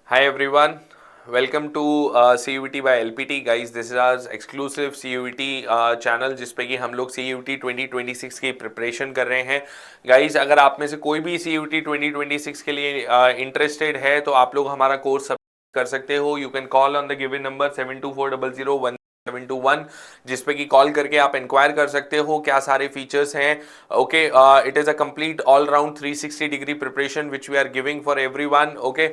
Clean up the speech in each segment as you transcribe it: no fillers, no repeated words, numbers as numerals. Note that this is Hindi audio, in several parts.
Hi everyone, welcome to CUET by LPT guys. This is our exclusive CUET channel जिस पे कि हम लोग CUET 2026 की प्रिपरेशन कर रहे हैं गाइज। अगर आप में से कोई भी CUET 2026 के लिए इंटरेस्टेड है तो आप लोग हमारा कोर्स कर सकते हो। You can call on the given number 724001 जिस पे कि कॉल करके आप इंक्वायर कर सकते हो क्या सारे फीचर्स हैं। Okay, it is a complete all round 360 degree preparation which we are giving for everyone. Okay,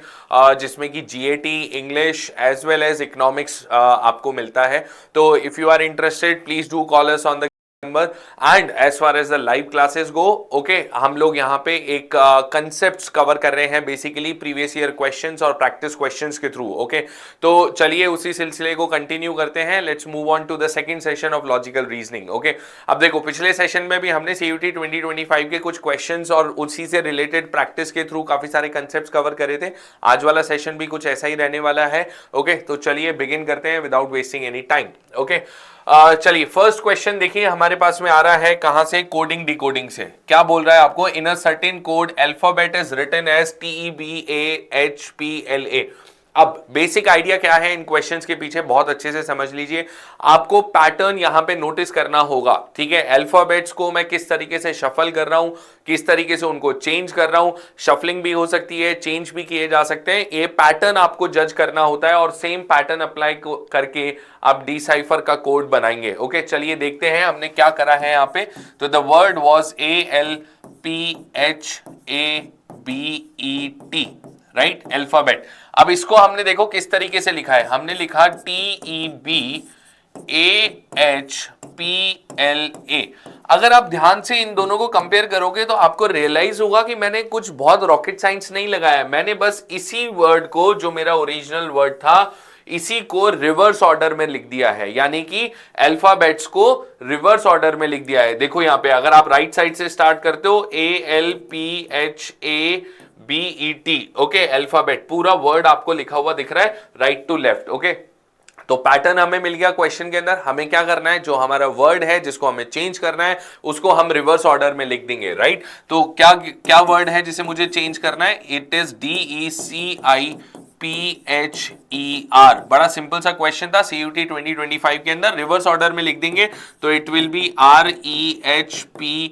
जिसमें कि GAT, English as well as economics आपको मिलता है। तो if you are interested please do call us on the number. And as far as the live classes go, okay, हम लोग यहाँ पे एक कंसेप्ट कवर कर रहे हैं बेसिकली प्रीवियस ईयर क्वेश्चंस और प्रैक्टिस क्वेश्चंस के थ्रू। ओके, तो चलिए उसी सिलसिले को कंटिन्यू करते हैं। Let's move on to the second session of logical reasoning. Okay, अब देखो पिछले सेशन में भी हमने सीयूटी 2025 के कुछ क्वेश्चंस और उसी से रिलेटेड प्रैक्टिस के थ्रू काफी सारे कंसेप्ट कवर करे थे। आज वाला सेशन भी कुछ ऐसा ही रहने वाला है। ओके, तो चलिए बिगिन करते हैं without wasting any time. Okay, चलिए फर्स्ट क्वेश्चन देखिए हमारे पास में आ रहा है कहां से, कोडिंग डिकोडिंग से। क्या बोल रहा है आपको, in a certain code alphabet is written as TEBAHPLA। अब बेसिक आइडिया क्या है इन क्वेश्चंस के पीछे बहुत अच्छे से समझ लीजिए। आपको पैटर्न यहां पे नोटिस करना होगा, ठीक है। अल्फाबेट्स को मैं किस तरीके से शफल कर रहा हूं, किस तरीके से उनको चेंज कर रहा हूं। शफलिंग भी हो सकती है, चेंज भी किए जा सकते हैं। ये पैटर्न आपको जज करना होता है और सेम पैटर्न अप्लाई करके आप डिसाइफर का कोड बनाएंगे। ओके, चलिए देखते हैं हमने क्या करा है यहाँ पे। तो the word was ALPHABET, right, alphabet. अब इसको हमने देखो किस तरीके से लिखा है, हमने लिखा TEBAHPLA। अगर आप ध्यान से इन दोनों को कंपेयर करोगे तो आपको रियलाइज होगा कि मैंने कुछ बहुत रॉकेट साइंस नहीं लगाया। मैंने बस इसी वर्ड को, जो मेरा ओरिजिनल वर्ड था, इसी को रिवर्स ऑर्डर में लिख दिया है, यानी कि अल्फाबेट्स को रिवर्स ऑर्डर में लिख दिया है। देखो यहां पे अगर आप राइट साइड से स्टार्ट करते हो ALPHABET, ओके, अल्फाबेट पूरा वर्ड आपको लिखा हुआ दिख रहा है राइट टू लेफ्ट। ओके, तो पैटर्न हमें मिल गया क्वेश्चन के अंदर। हमें क्या करना है, जो हमारा वर्ड है जिसको हमें चेंज करना है उसको हम रिवर्स ऑर्डर में लिख देंगे, राइट। तो क्या क्या वर्ड है जिसे मुझे चेंज करना है, इट इज DECIPHER। बड़ा सिंपल सा क्वेश्चन था सीयूटी 2025 के अंदर। रिवर्स ऑर्डर में लिख देंगे तो इट विल बी REHPICED।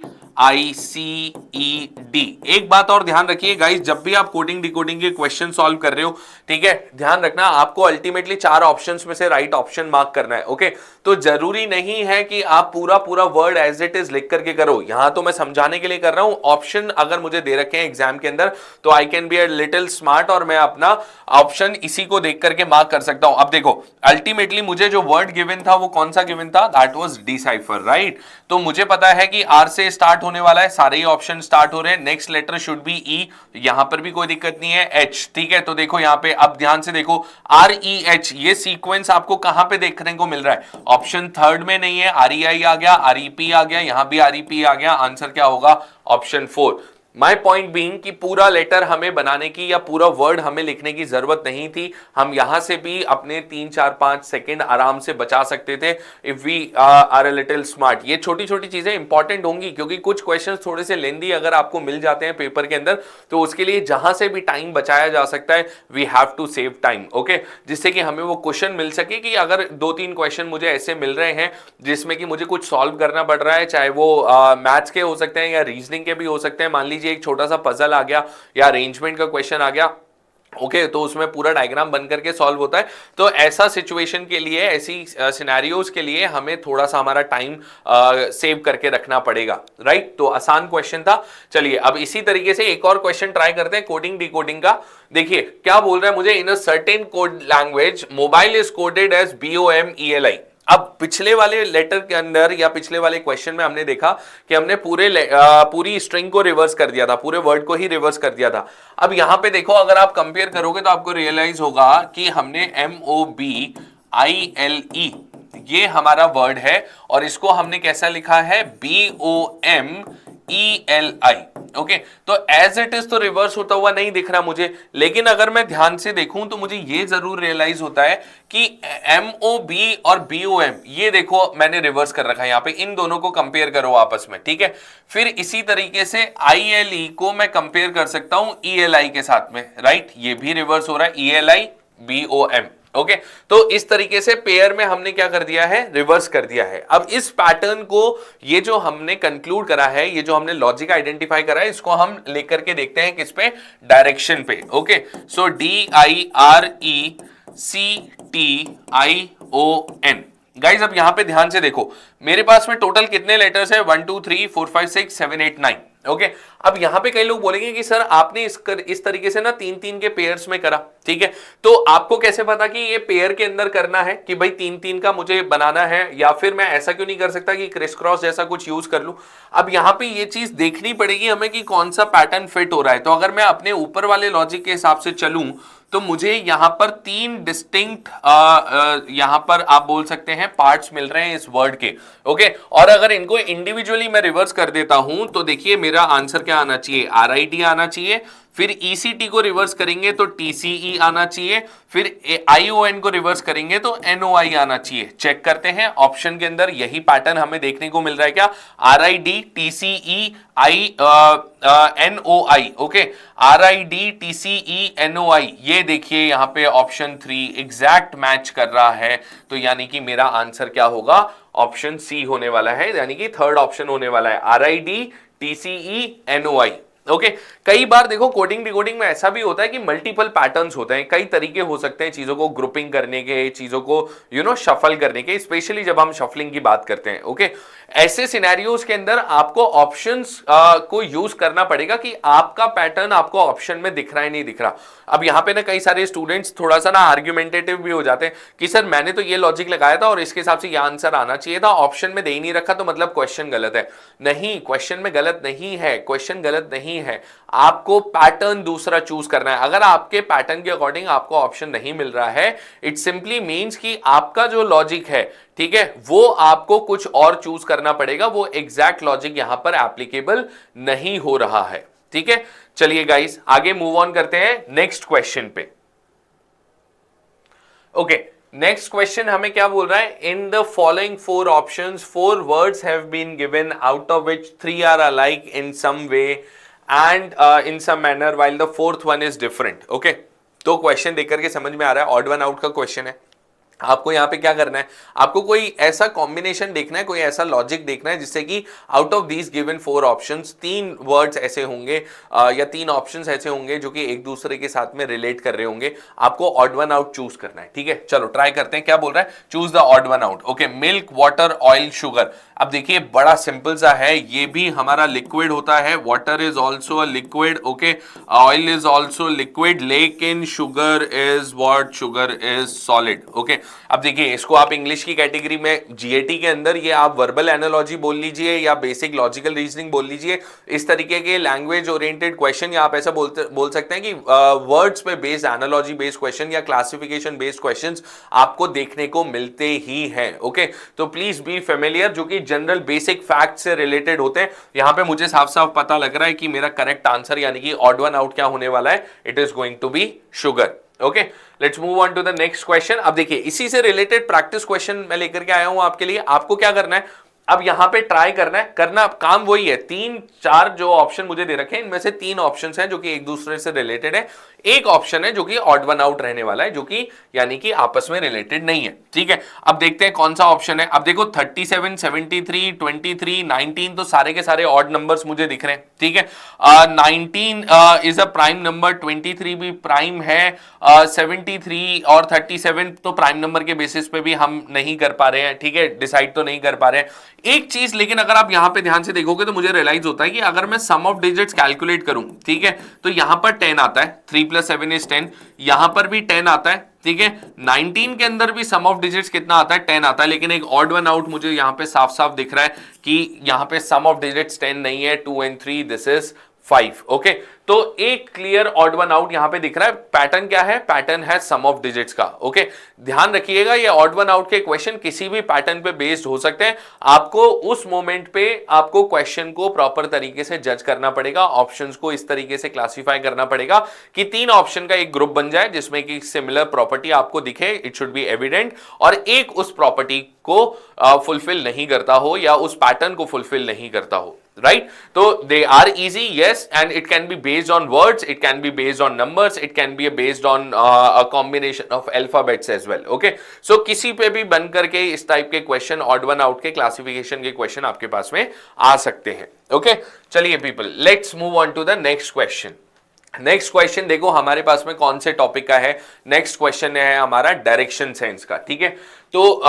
एक बात और ध्यान रखिए गाइस, जब भी आप कोडिंग डिकोडिंग के क्वेश्चन सॉल्व कर रहे हो, ठीक है, ध्यान रखना आपको अल्टीमेटली 4 ऑप्शंस में से राइट ऑप्शन मार्क करना है। ओके, तो जरूरी नहीं है कि आप पूरा पूरा वर्ड एज इट इज लिख करके करो। यहां तो मैं समझाने के लिए कर रहा हूं। ऑप्शन अगर मुझे दे रखे हैं एग्जाम के अंदर तो I can be a little smart और मैं अपना ऑप्शन इसी को देख करके मार्क कर सकता हूं। अब देखो अल्टीमेटली मुझे जो वर्ड गिवन था वो कौन सा गिवन था, दैट वाज डिसाइफर, राइट। तो मुझे पता है कि आर से स्टार्ट होने वाला है, सारे ही ऑप्शन स्टार्ट हो रहे हैं। Next letter should be E, यहां पर भी कोई दिक्कत नहीं है, एच, ठीक है। तो देखो यहां पे अब ध्यान से देखो REH, ये सीक्वेंस आपको कहां पे देखने को मिल रहा है, ऑप्शन थर्ड में नहीं है। REI आ गया, REP आ गया, यहां भी REP आ गया। आंसर क्या होगा, ऑप्शन 4। माई पॉइंट बीइंग कि पूरा लेटर हमें बनाने की या पूरा वर्ड हमें लिखने की जरूरत नहीं थी। हम यहां से भी अपने 3-4-5 सेकंड आराम से बचा सकते थे if we are a little smart. ये छोटी छोटी चीजें इंपॉर्टेंट होंगी क्योंकि कुछ क्वेश्चंस थोड़े से लेंदी अगर आपको मिल जाते हैं पेपर के अंदर, तो उसके लिए जहां से भी टाइम बचाया जा सकता है we have to save time. Okay, जिससे कि हमें वो क्वेश्चन मिल सके कि अगर 2-3 क्वेश्चन मुझे ऐसे मिल रहे हैं जिसमें कि मुझे कुछ सॉल्व करना पड़ रहा है, चाहे वो मैथ्स के हो सकते हैं या रीजनिंग के भी हो सकते हैं। मान लीजिए एक छोटा सा पजल आ गया या अरेंजमेंट का क्वेश्चन आ गया, ओके, तो उसमें पूरा डायग्राम बन करके सॉल्व होता है। तो ऐसा सिचुएशन के लिए, ऐसी सिनेरियोज के लिए हमें थोड़ा सा हमारा टाइम सेव करके रखना पड़ेगा, राइट। तो आसान क्वेश्चन था। चलिए अब इसी तरीके से एक और क्वेश्चन ट्राई करते हैं कोडिंग डिकोडिंग का। देखिए क्या बोल रहा है मुझे, in a certain code language mobile is coded as BOMELI। अब पिछले वाले लेटर के अंदर या पिछले वाले क्वेश्चन में हमने देखा कि हमने पूरी स्ट्रिंग को रिवर्स कर दिया था, पूरे वर्ड को ही रिवर्स कर दिया था। अब यहां पे देखो अगर आप कंपेयर करोगे तो आपको रियलाइज होगा कि हमने MOBILE, ये हमारा वर्ड है और इसको हमने कैसा लिखा है, BOMELI। ELI। ओके, तो एज इट इज तो रिवर्स होता हुआ नहीं दिख रहा मुझे, लेकिन अगर मैं ध्यान से देखूं तो मुझे ये जरूर रियलाइज होता है कि MOB और BOM, ये देखो मैंने रिवर्स कर रखा है यहां पे, इन दोनों को कंपेयर करो आपस में, ठीक है। फिर इसी तरीके से ILE को मैं कंपेयर कर सकता हूं ELI के साथ में, राइट, ये भी रिवर्स हो रहा है, ELI BOM। ओके, तो इस तरीके से पेयर में हमने क्या कर दिया है, रिवर्स कर दिया है। अब इस पैटर्न को, ये जो हमने कंक्लूड करा है, ये जो हमने लॉजिक आइडेंटिफाई करा है, इसको हम लेकर के देखते हैं किस पे, डायरेक्शन पे। ओके, सो DIRECTION। गाइज अब यहां पे ध्यान से देखो, मेरे पास में टोटल कितने लेटर्स है, 1 2 3 4 5 6 7 8 9। ओके, अब यहां पे कई लोग बोलेंगे कि सर आपने इस तरीके से ना 3-3 के पेयर्स में करा, ठीक है, तो आपको कैसे पता कि ये पेयर के अंदर करना है, कि भाई 3-3 का मुझे बनाना है, या फिर मैं ऐसा क्यों नहीं कर सकता कि क्रिस क्रॉस जैसा कुछ यूज कर लूं। अब यहां पे ये चीज देखनी पड़ेगी हमें कि कौन सा पैटर्न फिट हो रहा है। तो अगर मैं अपने ऊपर वाले लॉजिक के हिसाब से चलूं तो मुझे यहां पर 3 डिस्टिंक्ट यहां पर आप बोल सकते हैं पार्ट्स मिल रहे हैं इस वर्ड के। ओके, और अगर इनको इंडिविजुअली मैं रिवर्स कर देता हूं तो देखिए मेरा आंसर क्या आना चाहिए, RIT आना चाहिए, फिर ECT को रिवर्स करेंगे तो TCE आना चाहिए, फिर ION को रिवर्स करेंगे तो NOI आना चाहिए। चेक करते हैं ऑप्शन के अंदर यही पैटर्न हमें देखने को मिल रहा है क्या, RID TCE NOI। Okay, RID TCE NOI, ये देखिए यहां पे ऑप्शन 3 एग्जैक्ट मैच कर रहा है, तो यानी कि मेरा आंसर क्या होगा, ऑप्शन सी होने वाला है, यानी कि थर्ड ऑप्शन होने वाला है, RID TCE NOI। ओके, कई बार देखो कोडिंग डिकोडिंग में ऐसा भी होता है कि मल्टीपल पैटर्न्स होते हैं, कई तरीके हो सकते हैं चीजों को ग्रुपिंग करने के, चीजों को शफल करने के, स्पेशली जब हम शफलिंग की बात करते हैं। ओके, ऐसे सिनेरियोज के अंदर आपको ऑप्शंस को यूज करना पड़ेगा कि आपका पैटर्न आपको ऑप्शन में दिख रहा है नहीं दिख रहा। अब यहां पे ना कई सारे स्टूडेंट्स थोड़ा सा ना आर्ग्यूमेंटेटिव भी हो जाते हैं कि सर मैंने तो ये लॉजिक लगाया था और इसके हिसाब से ये आंसर आना चाहिए था, ऑप्शन में दे ही नहीं रखा तो मतलब क्वेश्चन गलत है। नहीं, क्वेश्चन में गलत नहीं है, क्वेश्चन गलत नहीं है, आपको पैटर्न दूसरा चूज करना है। अगर आपके पैटर्न के अकॉर्डिंग आपको ऑप्शन नहीं मिल रहा है, इट सिंपली मींस कि आपका जो लॉजिक है, ठीक है, वो आपको कुछ और चूज करना पड़ेगा, वो एग्जैक्ट लॉजिक यहां पर एप्लीकेबल नहीं हो रहा है। ठीक है, चलिए गाइस आगे मूव ऑन करते हैं नेक्स्ट क्वेश्चन पे। ओके, नेक्स्ट क्वेश्चन हमें क्या बोल रहा है, in the following 4 options 4 words have been given out of which 3 are alike in some way and in some manner while the fourth one is different. Okay, तो क्वेश्चन देख करके समझ में आ रहा है ऑड वन आउट का क्वेश्चन है। आपको यहां पे क्या करना है, आपको कोई ऐसा कॉम्बिनेशन देखना है, कोई ऐसा लॉजिक देखना है जिससे कि out of these given 4 options 3 words ऐसे होंगे या 3 ऑप्शंस ऐसे होंगे जो कि एक दूसरे के साथ में रिलेट कर रहे होंगे। आपको ऑड वन आउट चूज करना है। ठीक है, चलो ट्राई करते हैं, क्या बोल रहा है, choose the odd one out. Okay, milk, water, oil, sugar. अब देखिए बड़ा सिंपल सा है, ये भी हमारा लिक्विड होता है, water is also a liquid, okay, oil is also liquid, लेकिन sugar is what, sugar is solid. Okay, अब देखिए इसको आप इंग्लिश की कैटेगरी में जीएटी के अंदर ये आप वर्बल एनालॉजी बोल लीजिए या बेसिक लॉजिकल रीजनिंग बोल लीजिए, इस तरीके के लैंग्वेज ओरिएंटेड क्वेश्चन, या आप ऐसा बोल सकते हैं कि वर्ड्स पे बेस्ड एनालॉजी बेस्ड क्वेश्चन या क्लासिफिकेशन बेस्ड क्वेश्चंस आपको देखने को मिलते ही हैं। ओके, तो प्लीज बी फेमिलियर, जो कि जनरल बेसिक फैक्ट से रिलेटेड होते हैं। यहां पे मुझे साफ साफ पता लग रहा है कि मेरा करेक्ट आंसर यानी कि ऑड वन आउट क्या होने वाला है, it is going to be sugar. Okay, let's move on to the next question. अब देखिए इसी से रिलेटेड प्रैक्टिस क्वेश्चन मैं लेकर के आया हूं आपके लिए। आपको क्या करना है, अब यहां पे ट्राई करना है, करना काम वही है, 3-4 जो ऑप्शन मुझे दे रखे हैं इनमें से 3 ऑप्शंस हैं जो कि एक दूसरे से रिलेटेड है, एक ऑप्शन है जो कि ऑड वन आउट रहने वाला है, जो कि यानी कि आपस में रिलेटेड नहीं है। ठीक है, अब देखते हैं कौन सा ऑप्शन है। अब देखो 37, 73, 23, 19 तो सारे के सारे ऑड नंबर्स मुझे दिख रहे हैं। ठीक है, 19 इज अ प्राइम नंबर, 23 भी प्राइम है, 73 और 37 तो प्राइम नंबर के बेसिस पे भी हम नहीं कर पा रहे हैं। ठीक है, डिसाइड तो नहीं कर पा रहे हैं एक चीज, लेकिन अगर आप यहां पे ध्यान से देखोगे तो मुझे रियलाइज होता है कि अगर मैं सम ऑफ डिजिट्स कैलकुलेट करूं, ठीक है, तो यहां पर 10 आता है, 3 + 7 = 10, यहां पर भी 10 आता है। ठीक है, 19 के अंदर भी सम ऑफ डिजिट्स कितना आता है, 10 आता है, लेकिन एक ऑड वन आउट मुझे यहां पे साफ साफ दिख रहा है कि यहां पे सम ऑफ डिजिट्स 10 नहीं है, 2 and 3, दिस इज 5। ओके, तो एक क्लियर ऑड वन आउट यहां पे दिख रहा है। पैटर्न क्या है? पैटर्न है सम ऑफ डिजिट्स का। ओके, ध्यान रखिएगा ये ऑड वन आउट के क्वेश्चन किसी भी पैटर्न पे बेस्ड हो सकते हैं। आपको उस मोमेंट पे आपको क्वेश्चन को प्रॉपर तरीके से जज करना पड़ेगा, ऑप्शंस को इस तरीके से क्लासिफाई करना पड़ेगा कि 3 ऑप्शन का एक ग्रुप बन जाए जिसमें कि सिमिलर प्रॉपर्टी आपको दिखे, इट शुड बी एविडेंट, और एक उस प्रॉपर्टी को फुलफिल नहीं करता हो या उस पैटर्न को फुलफिल नहीं करता हो, right? So they are easy, yes, and it can be based on words, it can be based on numbers, it can be based on a combination of alphabets as well. Okay, so किसी पे भी बन करके इस टाइप के क्वेश्चन, ऑड वन आउट के क्लासिफिकेशन के क्वेश्चन आपके पास में आ सकते हैं। ओके, चलिए people, let's move on to the next question. Next question देखो हमारे पास में कौन से टॉपिक का है। नेक्स्ट क्वेश्चन है हमारा डायरेक्शन सेंस का। ठीक है, तो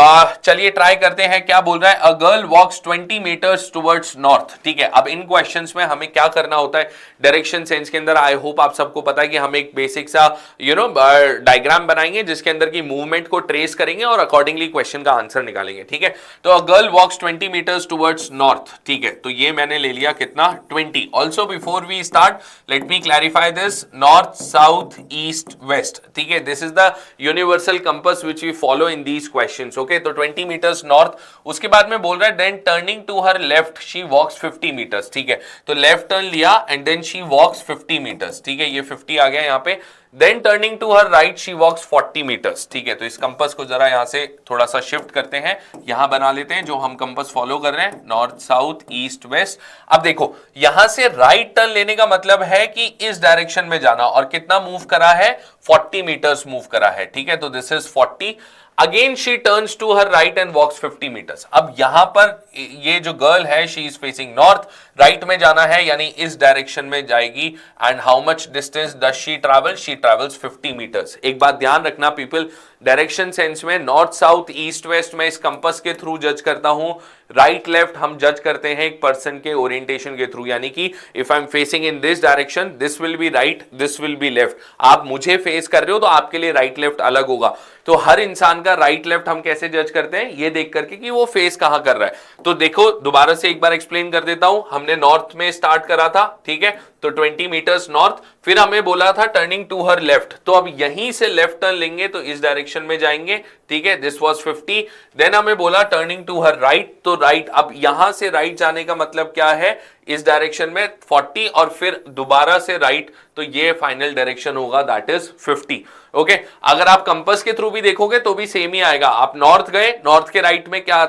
चलिए ट्राई करते हैं। क्या बोल रहा है? A girl walks 20 metres towards north. ठीक है, अब इन क्वेश्चंस में हमें क्या करना होता है डायरेक्शन सेंस के अंदर? आई होप आप सबको पता है कि हम एक बेसिक सा डायग्राम बनाएंगे जिसके अंदर की मूवमेंट को ट्रेस करेंगे और अकॉर्डिंगली क्वेश्चन का आंसर निकालेंगे। ठीक है, तो a girl walks 20 metres towards north. ठीक है, तो ये मैंने ले लिया कितना? 20। Also before we start let me clarify this, north south east west. ठीक है, this is the universal compass which we follow in these questions. Okay, तो 20 मीटर्स नॉर्थ। उसके बाद में बोल रहा है then turning to her left she walks 50 metres. ठीक है, तो लेफ्ट टर्न लिया and then she walks 50 metres. ठीक है, ये 50 आ गया यहाँ पे। Then turning to her right she walks 40 metres. ठीक है, तो इस कंपास को जरा यहां से थोड़ा सा शिफ्ट करते हैं, यहां बना लेते हैं जो हम कंपास फॉलो कर रहे हैं, नॉर्थ साउथ ईस्ट वेस्ट। अब देखो यहां से राइट टर्न लेने का मतलब है कि इस डायरेक्शन में जाना, और कितना मूव करा है? 40 मीटर्स मूव करा है। ठीक है, तो this is 40। Again she turns to her right and walks 50 metres. अब यहां पर ये जो गर्ल है she is facing north, right में जाना है यानी इस डायरेक्शन में जाएगी। And how much distance does she travel? She travels 50 metres. एक बात ध्यान रखना पीपल, डायरेक्शन सेंस में नॉर्थ साउथ ईस्ट वेस्ट में इस कंपास के थ्रू जज करता हूं, राइट लेफ्ट हम जज करते हैं एक पर्सन के ओरिएंटेशन के थ्रू, यानी कि if I am facing in this direction this will B right, this will be left. आप मुझे फेस कर रहे हो तो आपके लिए राइट लेफ्ट अलग होगा। तो हर इंसान का राइट लेफ्ट हम कैसे जज करते हैं? ये देख करके कि वो फेस कहां कर रहा है। तो देखो दोबारा से एक बार एक्सप्लेन कर देता हूं। हमने नॉर्थ में स्टार्ट करा था, ठीक है, तो 20 मीटर्स नॉर्थ, फिर हमें बोला था टर्निंग टू हर लेफ्ट, तो अब यहीं से लेफ्ट टर्न लेंगे तो इस डायरेक्शन में जाएंगे। ठीक है, दिस वाज 50। देन हमें बोला टर्निंग टू हर राइट, तो राइट, अब यहां से राइट जाने का मतलब क्या है? इस डायरेक्शन में 40 और फिर दोबारा से राइट, तो ये फाइनल डायरेक्शन होगा, दैट इज 50। ओके, अगर आप कंपास के थ्रू भी देखोगे तो भी सेम ही आएगा। आप नॉर्थ गए, नॉर्थ के राइट में क्या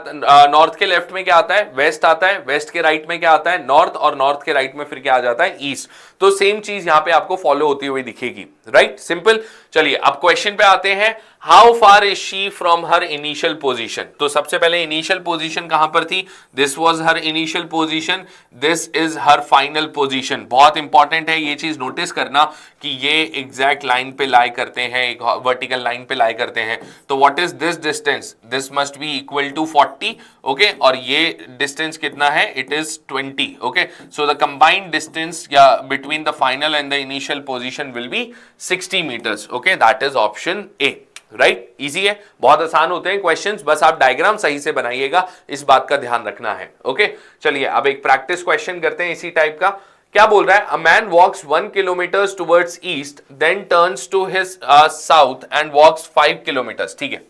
नॉर्थ के लेफ्ट में क्या आता है? वेस्ट आता है। वेस्ट के राइट में क्या आता है? नॉर्थ। और नॉर्थ के राइट में फिर क्या आ जाता है? ईस्ट। तो सेम चीज यहां पे आपको फॉलो होती हुई दिखेगी, राइट? सिंपल। चलिए अब क्वेश्चन पे आते हैं। How far is she from her initial position? तो सबसे पहले इनिशियल पोजीशन कहां पर थी? This was her initial position, this is her final position. बहुत इंपॉर्टेंट है ये चीज नोटिस करना कि ये एग्जैक्ट लाइन पे लाई करते हैं, एक वर्टिकल लाइन पे लाई करते हैं। तो what is this distance? This must be equal to 40। Okay, और ये डिस्टेंस कितना है? It is 20। Okay, so the combined distance या between the final and the initial position will be 60 metres. Okay, that is option A, right? Easy है, बहुत आसान होते हैं क्वेश्चंस, बस आप डायग्राम सही से बनाइएगा, इस बात का ध्यान रखना है। ओके, चलिए अब एक प्रैक्टिस क्वेश्चन करते हैं इसी टाइप का। क्या बोल रहा है? A man walks 1 kilometre towards east, then turns to his south and walks 5 kilometres. ठीक है,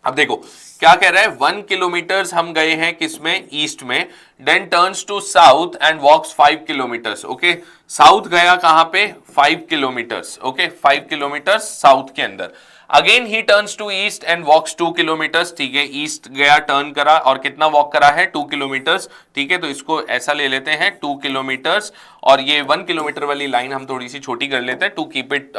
अब देखो क्या कह रहा है? 1 किलोमीटर्स हम गए हैं किसमें? ईस्ट में। Then turns to south and walks 5 kilometres. Okay, south गया कहां पे? 5 किलोमीटर्स। ओके, 5 किलोमीटर्स साउथ के अंदर। Again he turns to east and walks 2 kilometres. ठीक है, ईस्ट गया, टर्न करा, और कितना वॉक करा है? 2 किलोमीटर्स। ठीक है, तो इसको ऐसा ले लेते हैं 2 किलोमीटर्स, और ये 1 किलोमीटर वाली लाइन हम थोड़ी सी छोटी कर लेते हैं to keep it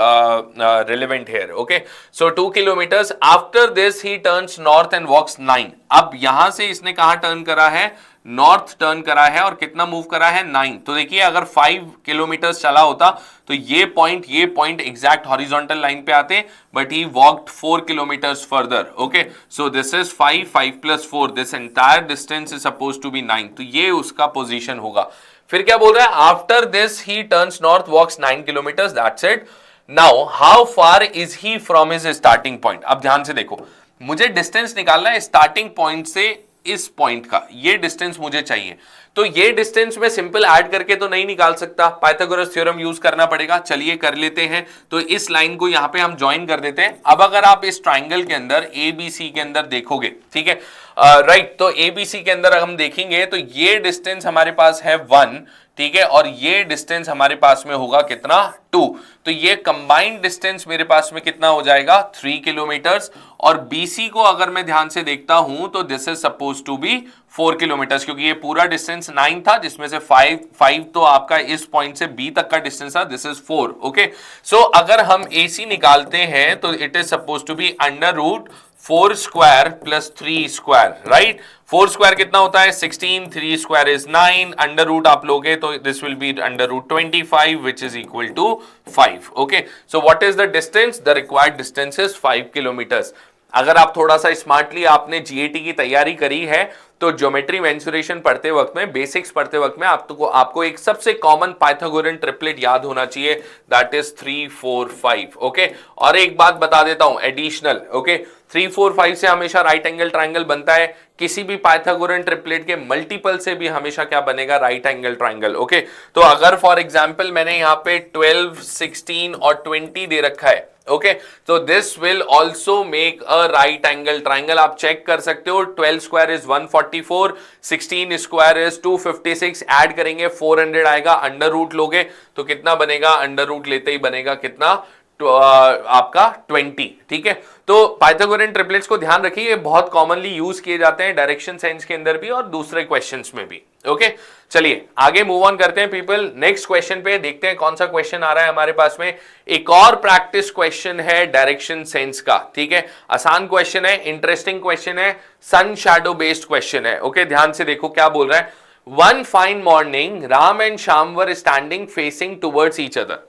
relevant here. Okay, so 2 kilometres. After this he turns north and walks 9। अब यहां से इसने कहां टर्न करा है? नॉर्थ टर्न करा है, और कितना मूव करा है? 9। तो देखिए अगर 5 किलोमीटर चला होता तो ये पॉइंट एग्जैक्ट हॉरिजॉन्टल लाइन पे आते, but he walked 4 kilometres further. Okay, so this is 5 plus 4, this entire distance is suppose to be 9। तो ये उसका पोजीशन होगा। फिर क्या बोल रहा है? After this he turns north walks 9 kilometres, that's it. Now how far is he from his starting point? अब ध्यान से देखो, मुझे डिस्टेंस निकालना है स्टार्टिंग पॉइंट से इस पॉइंट का ये डिस्टेंस मुझे चाहिए, तो ये डिस्टेंस मैं सिंपल ऐड करके तो नहीं निकाल सकता, पाइथागोरस थ्योरम यूज करना पड़ेगा। चलिए कर लेते हैं। तो इस लाइन को यहां पे हम ज्वाइन कर देते हैं। अब अगर आप इस ट्राइंगल के अंदर एबीसी के अंदर देखोगे, ठीक है, राइट, तो एबीसी के अंदर हम देखेंगे तो ये डिस्टेंस हमारे पास है 1, ठीक है, और ये डिस्टेंस हमारे पास में होगा कितना, 2। तो ये कंबाइंड डिस्टेंस मेरे पास में कितना हो जाएगा, 3 किलोमीटर्स। और बीसी को अगर मैं ध्यान से देखता हूं तो this is suppose to be 4 kilometres, क्योंकि ये पूरा डिस्टेंस 9 था, जिसमें से 5 तो आपका इस पॉइंट से बी तक का डिस्टेंस था, दिस इज 4। ओके, सो अगर हम एसी निकालते हैं तो it is suppose to be under root 4 square plus 3 square, right. 4 square कितना होता है 16, 3 स्क्वायर इज 9, अंडर रूट आप लोगे तो this will be under root 25 which is equal to 5। Okay, so what is the distance, the required distance is 5 kilometres. अगर आप थोड़ा सा स्मार्टली आपने जीएटी की तैयारी करी है तो ज्योमेट्री मेंसुरेशन पढ़ते वक्त में, बेसिक्स पढ़ते वक्त में आपको एक सबसे कॉमन पाइथागोरन ट्रिपलेट याद होना चाहिए, दैट इज 3, 4, 5। ओके, और एक बात बता देता हूं एडिशनल, ओके, 3, 4, 5 से हमेशा राइट एंगल ट्राइंगल बनता है, किसी भी पाइथागोरन ट्रिपलेट के मल्टीपल से भी हमेशा क्या बनेगा, राइट एंगल ट्राइंगल। ओके, तो अगर फॉर एग्जांपल मैंने यहाँ पे 12, 16 और 20 दे रखा है, ओके, तो this will also make a right angle triangle. आप चेक कर सकते हो, 12 square is 144, 16 square is 256, add करेंगे 400 आएगा, अंडर रूट लोगे तो कितना बनेगा, अंडर रूट लेते ही बनेगा कितना, आपका 20। ठीक है, तो पाइथागोरन ट्रिपलेट्स को ध्यान रखिए, ये बहुत कॉमनली यूज किए जाते हैं डायरेक्शन साइंस के अंदर भी और दूसरे क्वेश्चंस में भी। ओके, चलिए आगे मूव ऑन करते हैं पीपल, नेक्स्ट क्वेश्चन पे देखते हैं कौन सा क्वेश्चन आ रहा है हमारे पास में। एक और प्रैक्टिस क्वेश्चन है डायरेक्शन सेंस का, ठीक है, आसान क्वेश्चन है, इंटरेस्टिंग क्वेश्चन है, सन शैडो बेस्ड क्वेश्चन है। ओके, ध्यान से देखो क्या बोल रहा है, one fine morning Ram and Shyam were standing facing towards each other.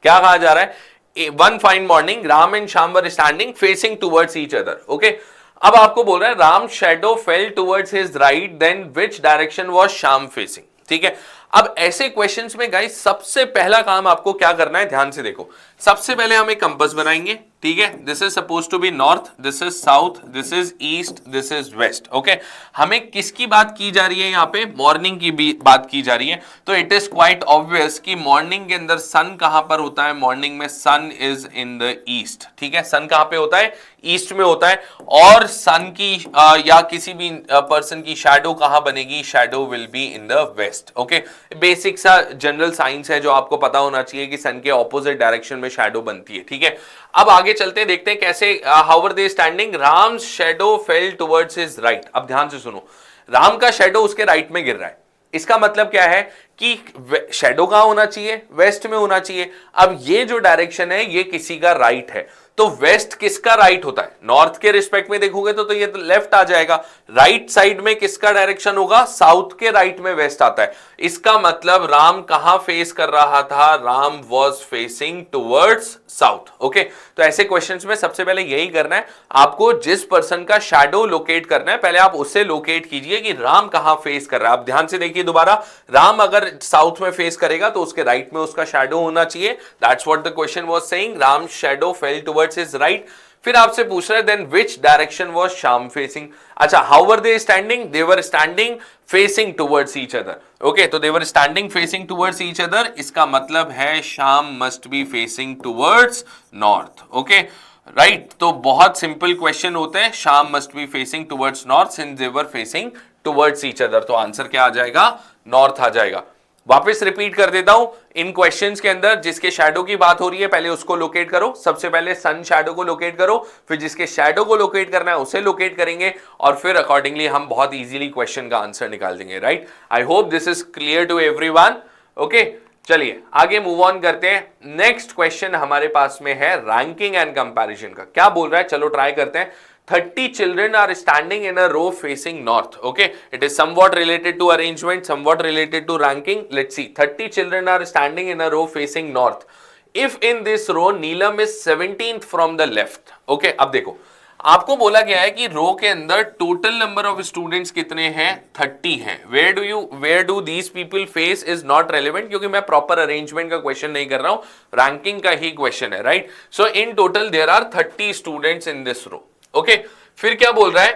क्या कहा जा रहा है, one fine morning Ram and Shyam were standing facing towards each other. Okay, अब आपको बोल रहा है Ram shadow fell towards his right, then which direction was Shyam facing. ठीक है, अब ऐसे क्वेश्चंस में गाइस सबसे पहला काम आपको क्या करना है, ध्यान से देखो, सबसे पहले हम एक कंपास बनाएंगे। ठीक है, this is suppose to be north, this is south, this is east, this is west. Okay, हमें किसकी बात की जा रही है, यहाँ पे मॉर्निंग की भी बात की जा रही है, तो इट इज क्वाइट ऑब्वियस कि मॉर्निंग के अंदर सन कहां पर होता है, मॉर्निंग में सन इज इन द ईस्ट। ठीक है, सन कहां पे होता है, ईस्ट में होता है, और सन की या किसी भी पर्सन की शैडो कहां बनेगी, shadow will be in the west. Okay, basic सा जनरल साइंस है जो आपको पता होना चाहिए कि सन के ऑपोजिट डायरेक्शन में शैडो बनती है। ठीक है, अब आगे चलते हैं, देखते हैं कैसे, how were they standing, Ram shadow fell towards his right. अब ध्यान से सुनो, राम का शैडो उसके राइट में गिर रहा है, इसका मतलब क्या है कि शैडो कहां होना चाहिए, वेस्ट में होना चाहिए। अब ये जो डायरेक्शन है ये किसी का राइट है, तो वेस्ट किसका राइट होता है, नॉर्थ के रिस्पेक्ट में देखोगे तो ये तो लेफ्ट आ जाएगा, राइट साइड में किसका डायरेक्शन होगा, साउथ के राइट में वेस्ट आता है। इसका मतलब राम कहां फेस कर रहा था, Ram was facing towards south. Okay, तो ऐसे क्वेश्चंस में सबसे पहले यही करना है, आपको जिस पर्सन का शैडो लोकेट करना है पहले आप उससे लोकेट कीजिए कि राम कहां फेस कर रहा है। आप ध्यान से देखिए दोबारा, राम अगर साउथ में फेस करेगा तो उसके राइट में उसका शैडो होना चाहिए, that's what the question was saying, Ram shadow fell towards his right. फिर आपसे पूछ रहा है then which direction was Shyam facing. अच्छा, how were they standing, they were standing facing towards each other. Okay, तो they were standing facing towards each other, इसका मतलब है Shyam must be facing towards north. Okay, right, तो बहुत सिंपल क्वेश्चन होते हैं, Shyam must be facing towards north since they were facing towards each other, तो आंसर क्या आ जाएगा, नॉर्थ आ जाएगा। वापस रिपीट कर देता हूं, इन क्वेश्चंस के अंदर जिसके शैडो की बात हो रही है पहले उसको लोकेट करो, सबसे पहले सन शैडो को लोकेट करो, फिर जिसके शैडो को लोकेट करना है उसे लोकेट करेंगे, और फिर अकॉर्डिंगली हम बहुत इजीली क्वेश्चन का आंसर निकाल देंगे। Right, I hope this is clear to everyone. Okay, चलिए आगे मूव ऑन करते हैं। नेक्स्ट क्वेश्चन हमारे पास में है रैंकिंग एंड कंपैरिजन का। क्या बोल रहा है, चलो ट्राई करते हैं। 30 children are standing in a row facing north. Okay, it is somewhat related to arrangement, somewhat related to ranking. Let's see, 30 children are standing in a row facing north. If in this row Neelam is 17th from the left. Okay, अब देखो, आपको बोला गया है कि रो के अंदर टोटल नंबर ऑफ स्टूडेंट्स कितने हैं, 30 हैं। Where do these people face is not relevant, क्योंकि मैं प्रॉपर अरेंजमेंट का क्वेश्चन नहीं कर रहा हूं, रैंकिंग का ही क्वेश्चन है। Right, so in total there are 30 students in this row. Okay, फिर क्या बोल रहा है,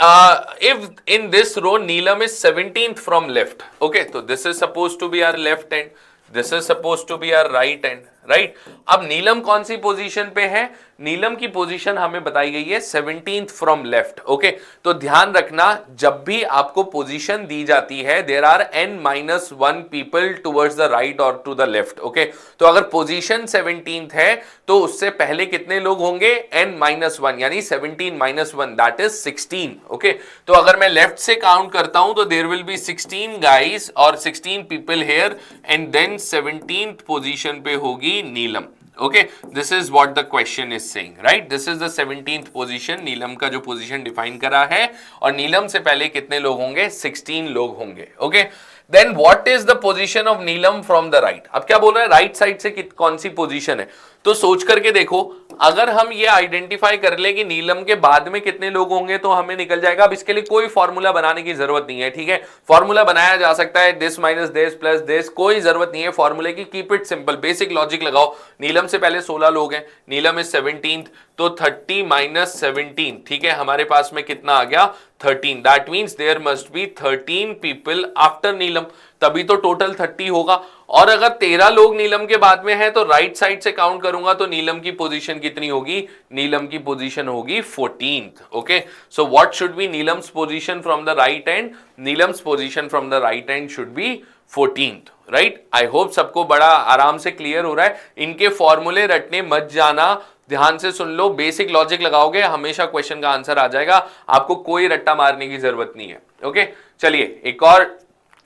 if in this row Neelam is 17th from left, okay, so this is supposed to be our left hand, this is supposed to be our right hand, right अब नीलम कौन सी पोजीशन पे है, नीलम की पोजीशन हमें बताई गई है 17th फ्रॉम लेफ्ट, ओके। तो ध्यान रखना जब भी आपको पोजीशन दी जाती है there are n-1 people towards the right और टू द लेफ्ट, ओके। तो अगर पोजीशन 17th है तो उससे पहले कितने लोग होंगे, n-1 यानी 17-1 दैट इज 16, ओके। तो अगर मैं लेफ्ट से काउंट करता हूं तो देयर विल बी 16 गाइज और 16 people here and then 17th position पे होगी नीलम, okay, this is what the question is saying, right? This is the 17th position, नीलम का जो पोजीशन डिफाइन करा है और नीलम से पहले कितने लोग होंगे, 16 लोग होंगे, okay? Then what is the position of Neelam from the right? अब क्या बोल रहा है, राइट साइड से कौन सी पोजीशन है, तो सोच करके देखो, अगर हम ये आइडेंटिफाई कर ले कि नीलम के बाद में कितने लोग होंगे तो हमें निकल जाएगा। अब इसके लिए कोई फॉर्मूला बनाने की जरूरत नहीं है, ठीक है, फॉर्मूला बनाया जा सकता है this minus this plus this, कोई जरूरत नहीं है फॉर्मूले की, keep it simple, basic logic लगाओ। नीलम से पहले 16 लोग हैं, नीलम इज 17th, तो 30 माइनस 17, ठीक है, हमारे पास में कितना आ गया, 13, that means there must be 13 people after Neelam, तभी तो टोटल 30 होगा। और अगर 13 लोग नीलम के बाद में है तो राइट साइड से काउंट करूंगा तो नीलम की पोजीशन कितनी होगी, नीलम की पोजीशन होगी 14th, okay. So what should be Neelam's position from the right hand, Neelam's position from the right hand should be 14th, right. I hope सबको बड़ा आराम से क्लियर हो रहा है, इनके फॉर्मूले रटने मत जाना, ध्यान से सुन लो, बेसिक लॉजिक लगाओगे हमेशा क्वेश्चन का आंसर आ जाएगा, आपको कोई रट्टा मारने की जरूरत नहीं है, ओके। चलिए एक और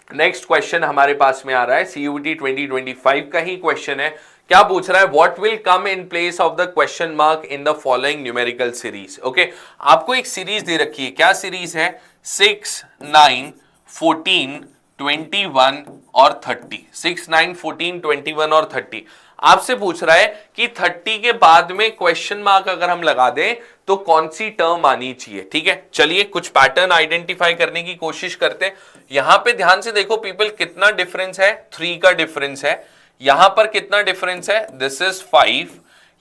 नेक्स्ट क्वेश्चन हमारे पास में आ रहा है, CUET 2025 का ही क्वेश्चन है। क्या पूछ रहा है, what will come in place of the question mark in the following numerical series, okay. आपको एक सीरीज दे रखी है, क्या सीरीज है, 6, 9, 14, 21 और 30, 6, 9, 14, 21 और 30। आपसे पूछ रहा है कि 30 के बाद में क्वेश्चन मार्क अगर हम लगा दें तो कौन सी टर्म आनी चाहिए, ठीक है। चलिए कुछ पैटर्न आइडेंटिफाई करने की कोशिश करते हैं। यहां पे ध्यान से देखो पीपल, कितना डिफरेंस है, 3 का डिफरेंस है, यहां पर कितना डिफरेंस है, दिस इज 5,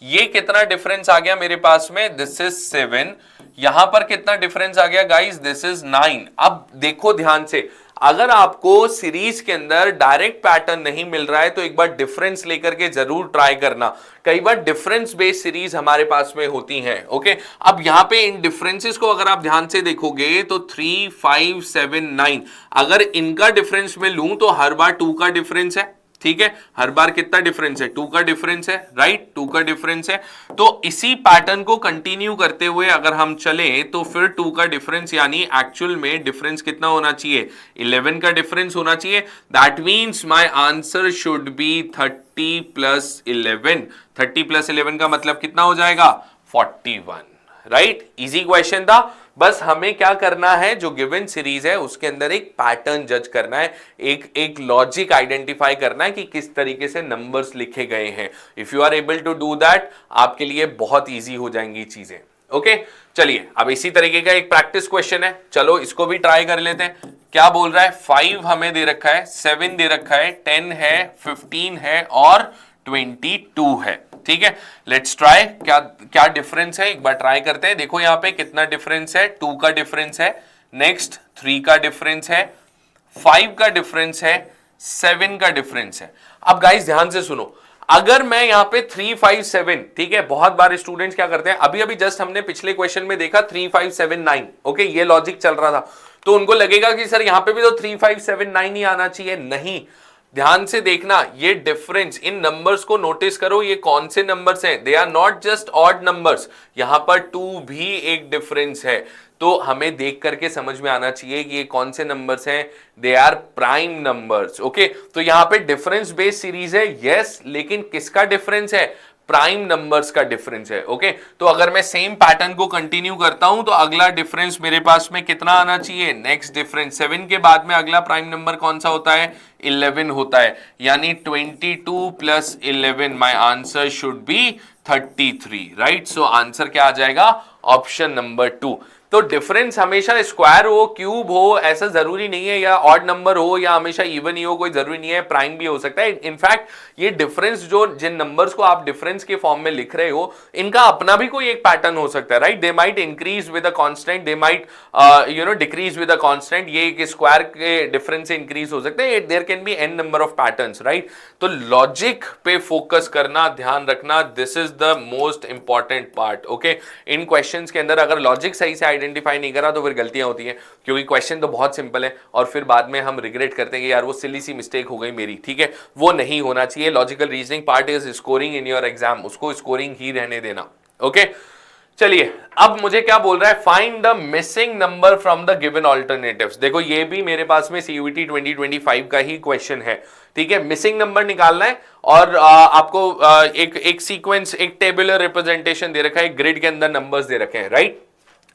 ये कितना डिफरेंस आ गया मेरे पास में, दिस इज 7, यहां पर कितना डिफरेंस आ गया गाइस, दिस इज 9। अब देखो ध्यान से, अगर आपको सीरीज के अंदर डायरेक्ट पैटर्न नहीं मिल रहा है तो एक बार डिफरेंस लेकर के जरूर ट्राई करना, कई बार डिफरेंस बेस्ड सीरीज हमारे पास में होती हैं, ओके। अब यहां पे इन डिफरेंसेस को अगर आप ध्यान से देखोगे तो 3, 5, 7, 9, अगर इनका डिफरेंस में लूं तो हर बार 2 का डिफरेंस है, ठीक है, हर बार कितना डिफरेंस है, 2 का डिफरेंस है, राइट, 2 का डिफरेंस है। तो इसी पैटर्न को कंटिन्यू करते हुए अगर हम चले तो फिर 2 का डिफरेंस यानी एक्चुअल में डिफरेंस कितना होना चाहिए, 11 का डिफरेंस होना चाहिए। That means my answer should be 30 plus 11, 30 plus 11 का मतलब कितना हो जाएगा, 41, राइट। इजी क्वेश्चन था, बस हमें क्या करना है, जो गिवन सीरीज है उसके अंदर एक पैटर्न जज करना है, एक लॉजिक आइडेंटिफाई करना है कि किस तरीके से नंबर्स लिखे गए हैं। If you are able to do that आपके लिए बहुत इजी हो जाएंगी चीजें, ओके। चलिए अब इसी तरीके का एक प्रैक्टिस क्वेश्चन है, चलो इसको भी ट्राई कर लेते हैं। क्या बोल रहा है, 5 हमें दे रखा है, 7 दे रखा है, 10 है, 15 है और 22 है, ठीक है। लेट्स ट्राई, क्या क्या डिफरेंस है एक बार ट्राई करते हैं। देखो यहाँ पे कितना डिफरेंस है, 2 का डिफरेंस है, नेक्स्ट 3 का डिफरेंस है, 5 का डिफरेंस है, 7 का डिफरेंस है। अब गाइस ध्यान से सुनो, अगर मैं यहाँ पे 3, 5, 7, ठीक है, बहुत बार स्टूडेंट्स क्या करते हैं, अभी अभी जस्ट हमने पिछले क्वेश्चन में देखा 3, 5, 7, 9, ओके, ये लॉजिक चल रहा था, तो उनको लगेगा कि सर यहाँ पे भी तो 3, 5, 7, 9 ही आना चाहिए, नहीं। ध्यान से देखना, ये डिफरेंस, इन नंबर्स को नोटिस करो, ये कौन से नंबर्स हैं, they are not just odd numbers, यहां पर 2 भी एक डिफरेंस है, तो हमें देख करके समझ में आना चाहिए कि ये कौन से नंबर्स हैं, they are prime numbers, okay. तो यहां पे डिफरेंस बेस्ड सीरीज है, यस, लेकिन किसका डिफरेंस है, प्राइम नंबर्स का डिफरेंस है, ओके। तो अगर मैं सेम पैटर्न को कंटिन्यू करता हूं तो अगला डिफरेंस मेरे पास में कितना आना चाहिए, नेक्स्ट डिफरेंस 7 के बाद में अगला प्राइम नंबर कौन सा होता है, 11 होता है, यानी 22 plus 11, my answer should be 33, right. So answer क्या आ जाएगा, ऑप्शन नंबर 2। तो डिफरेंस हमेशा स्क्वायर हो, क्यूब हो, ऐसा जरूरी नहीं है, या ऑड नंबर हो या हमेशा इवन ही हो, कोई जरूरी नहीं है, प्राइम भी हो सकता है। इनफैक्ट ये डिफरेंस जो जिन नंबर्स को आप डिफरेंस के फॉर्म में लिख रहे हो, इनका अपना भी कोई एक पैटर्न हो सकता है, right. They might increase with a constant, they might decrease with a constant. ये एक स्क्वायर के डिफरेंस से इंक्रीज हो सकते हैं। There can be an number of patterns, right. तो लॉजिक पे फोकस करना, ध्यान रखना, this is the most important part, okay. इन क्वेश्चंस के अंदर अगर लॉजिक सही से आइडेंटिफाई नहीं करा तो फिर गलतियां होती हैं, क्योंकि क्वेश्चन तो बहुत सिंपल है और फिर बाद में हम रिग्रेट करते हैं कि यार वो सिली सी मिस्टेक हो गई मेरी, ठीक है। वो नहीं होना चाहिए। Logical reasoning part is scoring in your exam, उसको स्कोरिंग ही रहने देना, ओके। चलिए अब मुझे क्या बोल रहा है, find the missing number from the given alternatives. देखो ये भी मेरे पास में सीयूईटी 2025 का ही क्वेश्चन है, ठीक है। मिसिंग नंबर निकालना है और आपको एक सीक्वेंस, एक टेबुलर रिप्रेजेंटेशन दे रखा है, ग्रिड के अंदर नंबर्स दे रखे हैं, राइट।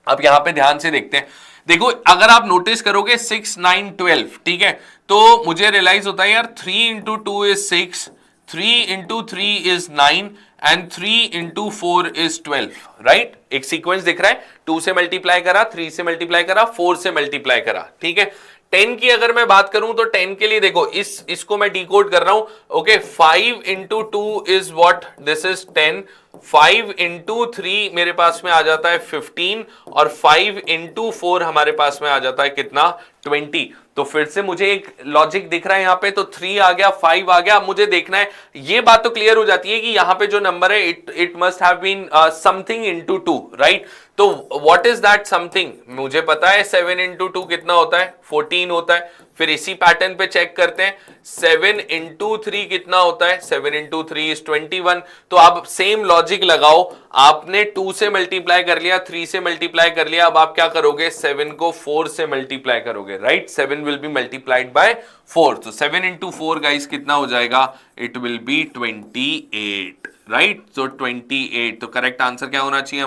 अब यहां पे ध्यान से देखते हैं, देखो अगर आप नोटिस करोगे 6, 9, 12, ठीक है, तो मुझे रियलाइज होता है यार 3 into 2 is 6, 3 into 3 is 9 and 3 into 4 is 12, right. एक सीक्वेंस दिख रहा है, 2 से मल्टीप्लाई करा, 3 से मल्टीप्लाई करा, 4 से मल्टीप्लाई करा, ठीक है। 10 की अगर मैं बात करूं तो 10 के लिए देखो इसको मैं डिकोड कर रहा हूं, okay. 5 into 2 is what, this is 10, 5 into 3 मेरे पास में आ जाता है 15 और 5 इंटू 4 हमारे पास में आ जाता है कितना, 20। तो फिर से मुझे एक लॉजिक दिख रहा है यहां पे, तो 3 आ गया, 5 आ गया। अब मुझे देखना है, ये बात तो क्लियर हो जाती है कि यहां पे जो नंबर है it must have been something into 2, right. तो व्हाट इज दैट समथिंग, मुझे पता है 7 इंटू 2 कितना होता है, 14 होता है। फिर इसी पैटर्न पे चेक करते हैं, 7 इंटू 3 कितना होता है, 7 इंटू 3 इज 21। तो आप सेम लॉजिक लगाओ, आपने 2 से मल्टीप्लाई कर लिया, 3 से मल्टीप्लाई कर लिया, अब आप क्या करोगे, 7 को 4 से मल्टीप्लाई करोगे, right. 7 will be multiplied by 4, तो 7 इंटू 4 गाइस कितना हो जाएगा, इट विल बी 28, राइट। तो 28, तो करेक्ट आंसर क्या होना चाहिए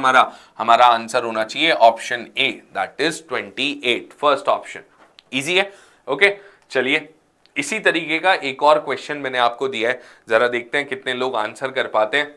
हमारा आंसर होना चाहिए option A, that is 28, first option. Easy है, ओके। चलिए इसी तरीके का एक और क्वेश्चन मैंने आपको दिया है, जरा देखते हैं कितने लोग आंसर कर पाते हैं,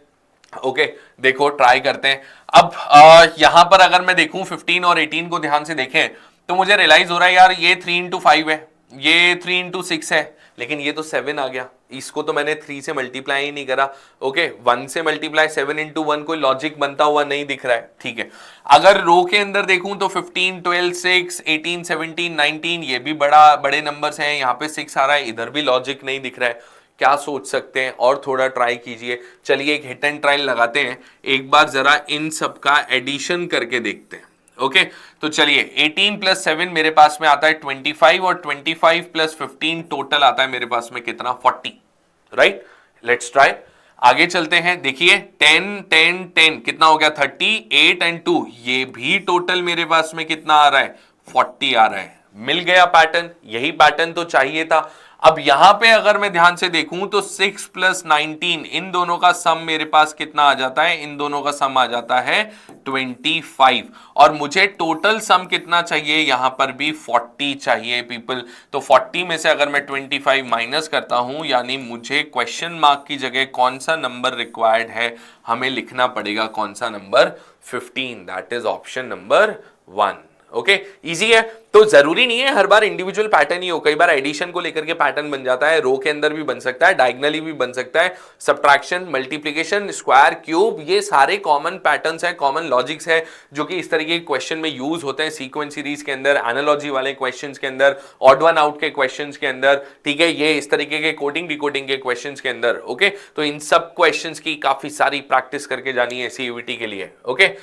ओके। देखो ट्राई करते हैं। अब यहां पर अगर मैं देखूं 15 और 18 को ध्यान से देखें तो मुझे रियलाइज हो रहा है यार ये 3 इंटू 5 है, ये 3 इंटू 6 है, लेकिन ये तो 7 आ गया, इसको तो मैंने 3 से मल्टीप्लाई ही नहीं करा, ओके। 1 से मल्टीप्लाई, 7 इंटू 1 कोई लॉजिक बनता हुआ नहीं दिख रहा है, ठीक है। अगर रो के अंदर देखूं तो 15, 12, 6, 18, 17, 19 ये भी बड़े नंबर्स हैं, यहाँ पे 6 आ रहा है, इधर भी लॉजिक नहीं दिख रहा है। क्या सोच सकते हैं, और थोड़ा ट्राई कीजिए। चलिए एक हिट एंड ट्रायल लगाते हैं, एक बार जरा इन सब का एडिशन करके देखते हैं, ओके। तो चलिए 18 प्लस 7 मेरे पास में आता है 25 और 25 प्लस 15 टोटल आता है मेरे पास में कितना, 40, राइट। लेट्स ट्राई, आगे चलते हैं। देखिए 10 10 10 कितना हो गया, 30, 8 एंड 2 ये भी टोटल मेरे पास में कितना आ रहा है, 40 आ रहा है। मिल गया पैटर्न, यही पैटर्न तो चाहिए था। अब यहां पे अगर मैं ध्यान से देखूं तो 6 प्लस 19 इन दोनों का सम मेरे पास कितना आ जाता है, इन दोनों का सम आ जाता है 25 और मुझे टोटल सम कितना चाहिए, यहां पर भी 40 चाहिए पीपल। तो 40 में से अगर मैं 25 माइनस करता हूं, यानी मुझे क्वेश्चन मार्क की जगह कौन सा नंबर रिक्वायर्ड है, हमें लिखना पड़ेगा कौन सा number, 15, that is option number 1, okay. Easy है, तो जरूरी नहीं है हर बार इंडिविजुअल पैटर्न ही हो, कई बार एडिशन को लेकर के पैटर्न बन जाता है, रो के अंदर भी बन सकता है, डायगनली भी बन सकता है, सब्ट्रैक्शन, मल्टीप्लिकेशन, स्क्वायर, क्यूब, ये सारे कॉमन पैटर्न्स हैं, कॉमन लॉजिक्स है जो कि इस तरीके के क्वेश्चन में यूज होते हैं, सीक्वेंस सीरीज के अंदर, एनालॉजी वाले क्वेश्चंस के अंदर, ऑड वन आउट के क्वेश्चंस के अंदर, ठीक है, ये इस तरीके के कोडिंग डिकोडिंग के क्वेश्चंस के अंदर, ओके। तो इन सब क्वेश्चंस की काफी सारी प्रैक्टिस करके जानी है सीयूईटी के लिए, ओके।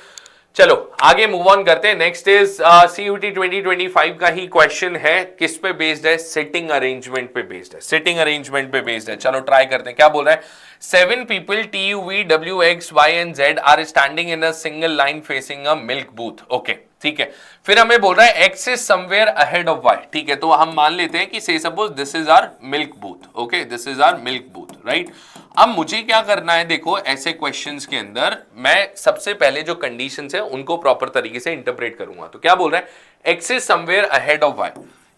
चलो आगे मूव ऑन करते हैं। नेक्स्ट इज सीयूईटी 2025 का ही क्वेश्चन है, किस पे बेस्ड है, सिटिंग अरेंजमेंट पे बेस्ड है, सिटिंग अरेंजमेंट पे बेस्ड है। चलो ट्राई करते हैं, क्या बोल रहा है, 7 people TUV WX Y and Z are standing in a single line facing a milk booth, okay, ठीक है। फिर हमें बोल रहा है X is somewhere ahead of Y, ठीक है। तो हम मान लेते हैं कि से suppose this is our milk booth, okay, this is our milk booth, right. अब मुझे क्या करना है, देखो ऐसे क्वेश्चंस के अंदर मैं सबसे पहले जो कंडीशंस है उनको प्रॉपर तरीके से इंटरप्रेट करूंगा। तो क्या बोल रहा है, X is somewhere ahead of Y,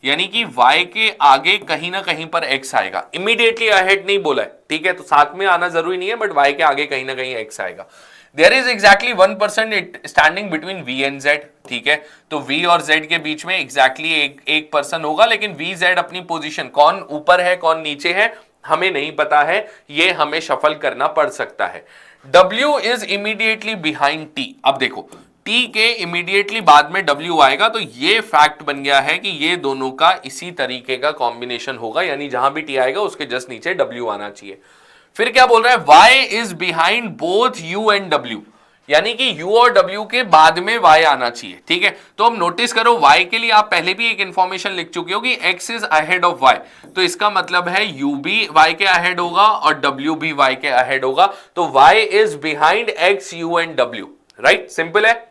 यानी कि Y के आगे कहीं ना कहीं पर X आएगा, इमीडिएटली अहेड नहीं बोला है, ठीक है, तो साथ में आना जरूरी नहीं है, बट Y के आगे कहीं ना कहीं X आएगा। There is exactly 1% standing between v and z, ठीक है। तो v और z के बीच में एग्जैक्टली एक पर्सन होगा, लेकिन v z अपनी पोजीशन, कौन ऊपर है कौन नीचे है हमें नहीं पता है, ये हमें शफल करना पड़ सकता है। w is immediately behind t। अब देखो t के इमीडिएटली बाद में w आएगा, तो ये फैक्ट बन गया है कि ये दोनों का इसी तरीके का कॉम्बिनेशन होगा, यानी जहां भी t आएगा उसके जस्ट नीचे w आना चाहिए। फिर क्या बोल रहा है, y is behind both u and w, यानी कि u और w के बाद में y आना चाहिए, ठीक है। तो अब नोटिस करो y के लिए आप पहले भी एक इंफॉर्मेशन लिख चुके हो कि x is ahead of y, तो इसका मतलब है u भी y के अहेड होगा और w भी y के अहेड होगा, तो y is behind x, u and w, right, simple है।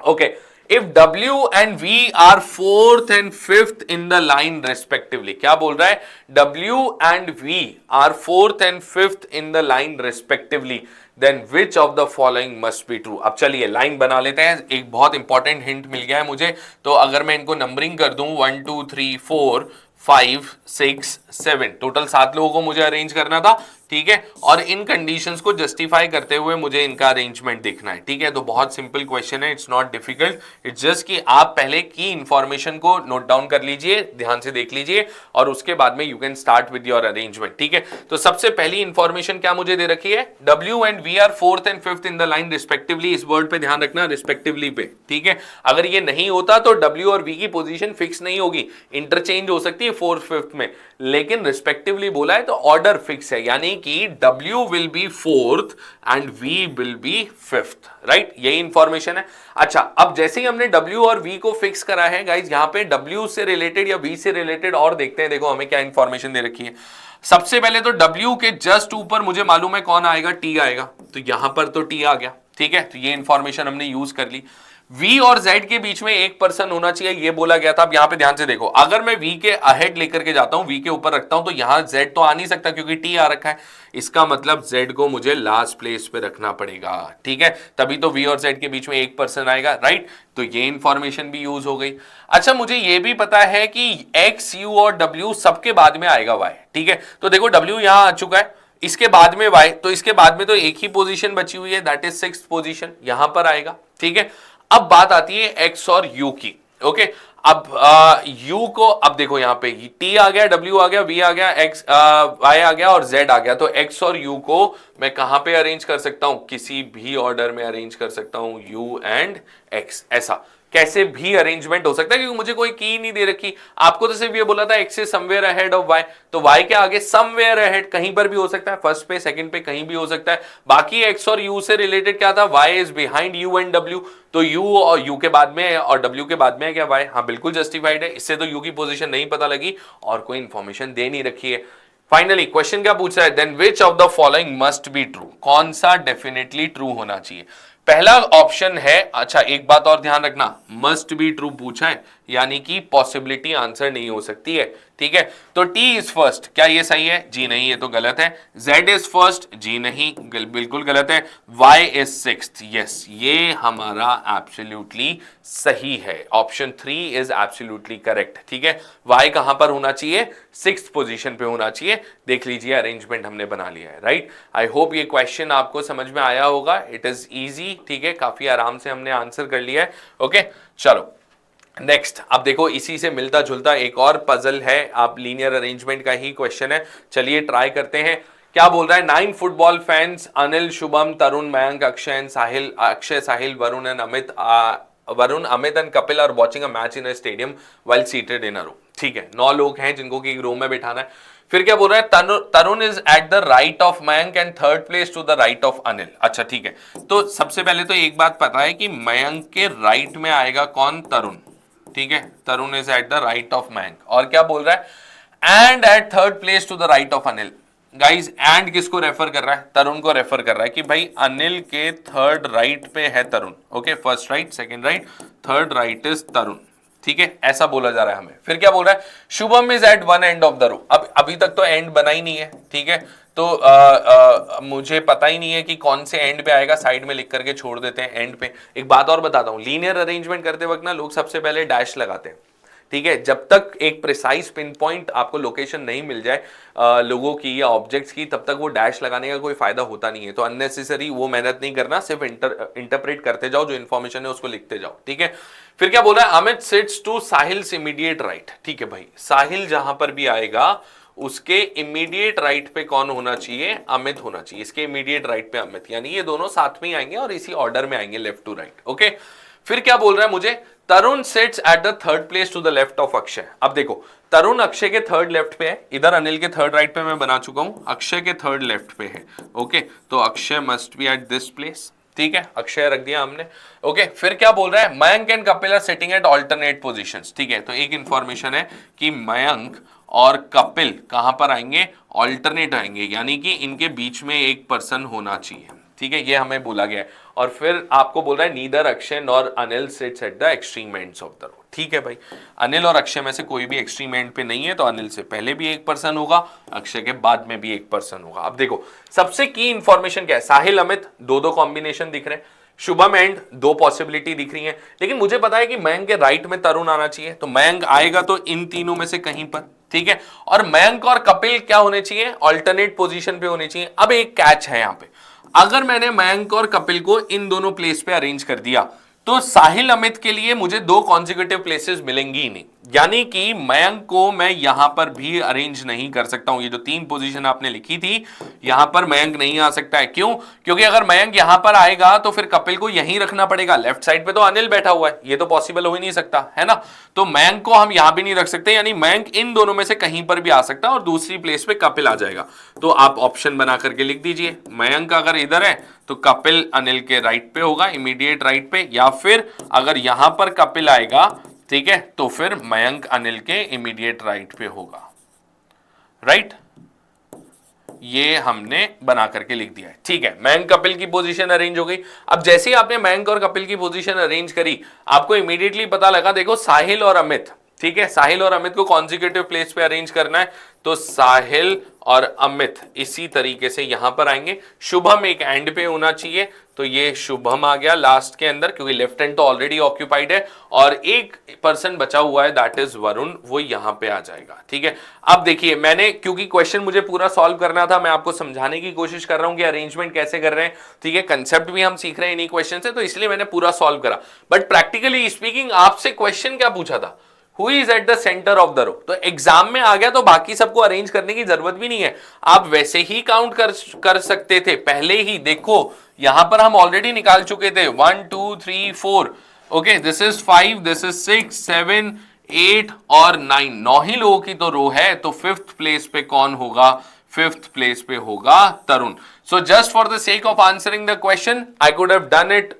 Okay, if w and v are fourth and fifth in the line respectively, क्या बोल रहा है, w and v are fourth and fifth in the line respectively, then which of the following must be true। अब चलिए लाइन बना लेते हैं, एक बहुत इंपॉर्टेंट हिंट मिल गया है मुझे, तो अगर मैं इनको नंबरिंग कर दूं 1 2 3 4 5 6 7, टोटल 7 लोगों को मुझे अरेंज करना था, ठीक है, और इन कंडीशंस को जस्टिफाई करते हुए मुझे इनका अरेंजमेंट देखना है, ठीक है। तो बहुत सिंपल क्वेश्चन है, it's not difficult, it's just कि आप पहले की इंफॉर्मेशन को नोट डाउन कर लीजिए, ध्यान से देख लीजिए, और उसके बाद में you can start with your arrangement, ठीक है। तो सबसे पहली इंफॉर्मेशन क्या मुझे दे रखी है, w and v are fourth and fifth in the line respectively, इस वर्ड पे ध्यान रखना, रिस्पेक्टिवली पे, ठीक है। अगर ये नहीं होता तो w और v की पोजीशन फिक्स नहीं होगी, इंटरचेंज हो सकती है फोर्थ फिफ्थ में, लेकिन रिस्पेक्टिवली बोला है तो ऑर्डर फिक्स है, यानी कि w will be fourth and v will be fifth, right, यही इंफॉर्मेशन है। अच्छा, अब जैसे ही हमने w और v को फिक्स करा है गाइज, यहां पे w से रिलेटेड या v से रिलेटेड और देखते हैं, देखो हमें क्या इंफॉर्मेशन दे रखी है। सबसे पहले तो w के जस्ट ऊपर मुझे मालूम है कौन आएगा, t आएगा, तो यहां पर तो t आ गया, ठीक है, तो ये इंफॉर्मेशन हमने यूज कर ली। v और z के बीच में एक पर्सन होना चाहिए, ये बोला गया था। अब यहां पे ध्यान से देखो, अगर मैं v के अहेड लेकर के जाता हूं, v के ऊपर रखता हूं, तो यहां z तो आ नहीं सकता क्योंकि t आ रखा है, इसका मतलब z को मुझे लास्ट प्लेस पे रखना पड़ेगा, ठीक है, तभी तो v और z के बीच में एक पर्सन आएगा, राइट, तो ये इंफॉर्मेशन भी यूज हो गई। अच्छा, मुझे ये भी पता है कि x, u और w सबके बाद में आएगा y, ठीक है, तो देखो w यहां आ चुका है, इसके बाद में y, तो इसके बाद में तो एक ही पोजीशन बची हुई है, दैट इज सिक्स्थ पोजीशन, यहां पर आएगा, ठीक है। अब बात आती है x और u की, ओके। अब u को, अब देखो यहां पे t आ गया, w आ गया, v आ गया, x y आ गया और z आ गया, तो x और u को मैं कहां पे अरेंज कर सकता हूं, किसी भी ऑर्डर में अरेंज कर सकता हूं, u एंड x, ऐसा कैसे भी अरेंजमेंट हो सकता है, क्योंकि मुझे कोई की नहीं दे रखी, आपको तो सिर्फ ये बोला था x is somewhere ahead of y, तो y के आगे समवेयर अहेड कहीं पर भी हो सकता है, फर्स्ट पे सेकंड पे कहीं भी हो सकता है। बाकी x और u से रिलेटेड क्या था, y is behind u and w, तो u और u के बाद में है और w के बाद में है क्या y, हाँ बिल्कुल जस्टिफाइड है, इससे तो u की पोजीशन नहीं पता लगी और कोई इंफॉर्मेशन दे नहीं रखी है। फाइनली क्वेश्चन क्या पूछ रहा है, then which of the following must be true, कौन सा डेफिनेटली ट्रू होना चाहिए। पहला ऑप्शन है, अच्छा एक बात और ध्यान रखना, मस्ट बी ट्रू पूछा है, यानी कि पॉसिबिलिटी आंसर नहीं हो सकती है, ठीक है। तो t इज फर्स्ट, क्या ये सही है, जी नहीं, ये तो गलत है। z इज फर्स्ट, जी नहीं, बिल्कुल गलत है। y इज सिक्स्थ, यस, ये हमारा एब्सोल्युटली सही है, ऑप्शन 3 इज एब्सोल्युटली करेक्ट, ठीक है। y कहां पर होना चाहिए, सिक्स्थ पोजीशन पे होना चाहिए, देख लीजिए अरेंजमेंट हमने बना लिया है, राइट। आई होप ये क्वेश्चन आपको समझ में आया होगा, इट इज इजी, ठीक है, काफी आराम से हमने आंसर कर लिया है, ओके। चलो नेक्स्ट, अब देखो इसी से मिलता जुलता एक और पजल है, आप लीनियर अरेंजमेंट का ही क्वेश्चन है, चलिए ट्राई करते हैं। क्या बोल रहा है, 9 football fans Anil, Shubham, Tarun, Mayank, Akshay, Sahil, Varun, Amit and Kapil are watching a match in a stadium while seated in a row, ठीक है, 9 लोग हैं जिनको कि एक रो में बिठाना है। फिर क्या बोल रहा है, Tarun is at the right of Mayank and third place to the right of Anil. अच्छा ठीक है, तो सबसे पहले तो एक बात पता है कि मयंक के राइट में आएगा कौन, तरुण, ठीक है, Tarun is at the right of Mayank, और क्या बोल रहा है, and at third place to the right of Anil. Guys and किसको रेफर कर रहा है, तरुण को रेफर कर रहा है कि भाई अनिल के थर्ड राइट पे है Tarun, okay, first right, second right, third right is Tarun, ठीक है, ऐसा बोला जा रहा है हमें। फिर क्या बोल रहा है, Shubham is at one end of the row, अब अभी तक तो एंड बना ही नहीं है, ठीक है, तो मुझे पता ही नहीं है कि कौन से एंड पे आएगा, साइड में लिख करके छोड़ देते हैं एंड पे। एक बात और बताता हूं, लीनियर अरेंजमेंट करते वक्त ना लोग सबसे पहले डैश लगाते हैं, ठीक है, जब तक एक प्रिसाइज पिन पॉइंट आपको लोकेशन नहीं मिल जाए लोगों की या ऑब्जेक्ट्स की, तब तक वो डैश लगाने का कोई फायदा होता नहीं है। तो अननेसेसरी वो मेहनत नहीं करना, सिर्फ इंटरप्रेट करते जाओ, जो इन्फॉर्मेशन है उसको लिखते जाओ, ठीक है। फिर क्या बोल रहा है, Amit sits to Sahil's immediate right. ठीक है भाई, साहिल जहां पर भी आएगा उसके इमीडिएट राइट पे कौन होना चाहिए, अमित होना चाहिए। इसके इमीडिएट राइट पे अमित, यानी ये दोनों साथ में ही आएंगे और इसी ऑर्डर में आएंगे, लेफ्ट टू राइट, ओके। फिर क्या बोल रहा है मुझे, Tarun sits at the third place to the left of Akshay. अब देखो, तरुण अक्षय के थर्ड लेफ्ट पे है, इधर अनिल के थर्ड राइट पे मैं बना चुका हूं, अक्षय के थर्ड लेफ्ट पे है, ओके। तो Akshay must be at this place, ठीक है, अक्षय रख दिया हमने, ओके। फिर क्या बोल रहा है, Mayank and Kapil are sitting at alternate positions. ठीक है, तो एक इंफॉर्मेशन है कि मयंक और कपिल कहां पर आएंगे, ऑल्टरनेट आएंगे, यानी कि इनके बीच में एक पर्सन होना चाहिए, ठीक है, ये हमें बोला गया है। और फिर आपको बोल रहा है neither Akshay nor Anil seats at the extreme ends of the road. ठीक है भाई, अनिल और अक्षय में से कोई भी एक्सट्रीम एंड पे नहीं है, तो अनिल से पहले भी एक पर्सन होगा, अक्षय के बाद में भी एक पर्सन होगा। अब देखो, सबसे की इंफॉर्मेशन क्या है, साहिल अमित दो कॉम्बिनेशन दिख रहे हैं, शुभम एंड दो पॉसिबिलिटी दिख रही है, लेकिन मुझे पता है कि मयंक के राइट में तरुण आना चाहिए, तो मयंक आएगा तो इन तीनों में से कहीं पर, ठीक है। और मयंक और कपिल क्या होने चाहिए, ऑल्टरनेट पोजीशन पे होने चाहिए। अब एक कैच है यहां पे, अगर मैंने मयंक और कपिल को इन दोनों प्लेस पे अरेंज कर दिया, तो साहिल अमित के लिए मुझे दो कॉन्जिक्यूटिव प्लेसेस मिलेंगी ही नहीं, यानी कि मयंक को मैं यहां पर भी अरेंज नहीं कर सकता हूं। ये जो तीन पोजीशन आपने लिखी थी, यहां पर मयंक नहीं आ सकता है, क्यों, क्योंकि अगर मयंक यहां पर आएगा तो फिर कपिल को यहीं रखना पड़ेगा, लेफ्ट साइड पे तो अनिल बैठा हुआ है, ये तो पॉसिबल हो ही नहीं सकता, है ना। तो मयंक को हम यहां भी नहीं रख सकते, यानी मयंक इन दोनों में से कहीं पर भी आ सकता है और दूसरी प्लेस पे कपिल आ जाएगा। तो आप ऑप्शन बना करके लिख दीजिए, मयंक अगर इधर है तो कपिल अनिल के राइट पे होगा, इमीडिएट राइट पे, या फिर अगर यहां पर कपिल आएगा, ठीक है, तो फिर मयंक अनिल के इमीडिएट राइट पे होगा, राइट। ये हमने बना करके लिख दिया है, ठीक है। मयंक कपिल की पोजीशन अरेंज हो गई। अब जैसे ही आपने मयंक और कपिल की पोजीशन अरेंज करी, आपको इमीडिएटली पता लगा, देखो साहिल और अमित, ठीक है, साहिल और अमित को कॉन्जिक्यूटिव प्लेस पे अरेंज करना है, तो साहिल और अमित इसी तरीके से यहां पर आएंगे। शुभम एक एंड पे होना चाहिए, तो ये शुभम आ गया लास्ट के अंदर, क्योंकि लेफ्ट हैंड तो ऑलरेडी ऑक्यूपाइड है, और एक पर्सन बचा हुआ है, दैट इज वरुण, वो यहां पे आ जाएगा, ठीक है। अब देखिए, मैंने क्योंकि क्वेश्चन मुझे पूरा सॉल्व करना था, मैं आपको समझाने की कोशिश कर रहा हूं कि अरेंजमेंट कैसे कर रहे हैं, ठीक है, कंसेप्ट भी हम सीख रहे हैं इन्हीं क्वेश्चन से, तो इसलिए मैंने पूरा सॉल्व करा। बट प्रैक्टिकली स्पीकिंग आपसे क्वेश्चन क्या पूछा था, Who is at the center of the row? तो एग्जाम में आ गया तो बाकी सबको अरेंज करने की जरूरत भी नहीं है, आप वैसे ही काउंट कर सकते थे पहले ही। देखो यहां पर हम ऑलरेडी निकाल चुके थे, 1 2 3 4, okay, this is 5, this is 6 7 8 और 9, 9 ही लोगों की तो रो है, तो फिफ्थ प्लेस पे कौन होगा, फिफ्थ प्लेस पे होगा तरुण। So just for the sake of answering the question, I could have done it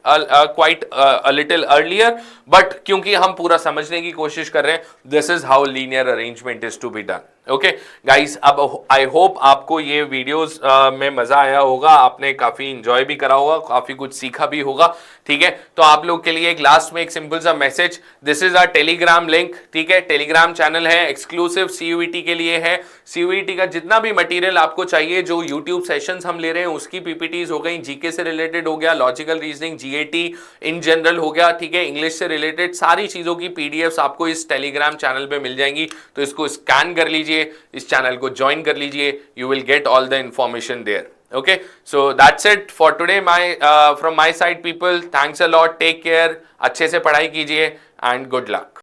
quite a little earlier, but क्योंकि हम पूरा समझने की कोशिश कर रहे हैं, this is how linear arrangement is to be done. Okay guys, अब आई होप आपको ये वीडियोस में मजा आया होगा, आपने काफी इंजॉय भी करा होगा, काफी कुछ सीखा भी होगा, ठीक है। तो आप लोग के लिए एक लास्ट में एक सिंपल सा message, this is our Telegram link, ठीक है, टेलीग्राम चैनल है, एक्सक्लूसिव सीयूईटी के लिए है। सीयूईटी का जितना भी मटेरियल आपको चाहिए, जो यूट्यूब सेशंस हम ले रहे हैं उसकी पीपीटीज हो गई, जीके से रिलेटेड हो गया, logical reasoning, GAT in general हो गया, ठीक है, इंग्लिश से रिलेटेड सारी चीजों की पीडीएफ्स आपको इस टेलीग्राम चैनल पे मिल जाएंगी। तो इसको स्कैन कर लीजिए, इस चैनल को ज्वाइन कर लीजिए, you will get all the information there. Okay, so that's it for today. From my side, people, thanks a lot. Take care. अच्छे से पढ़ाई कीजिए and good luck.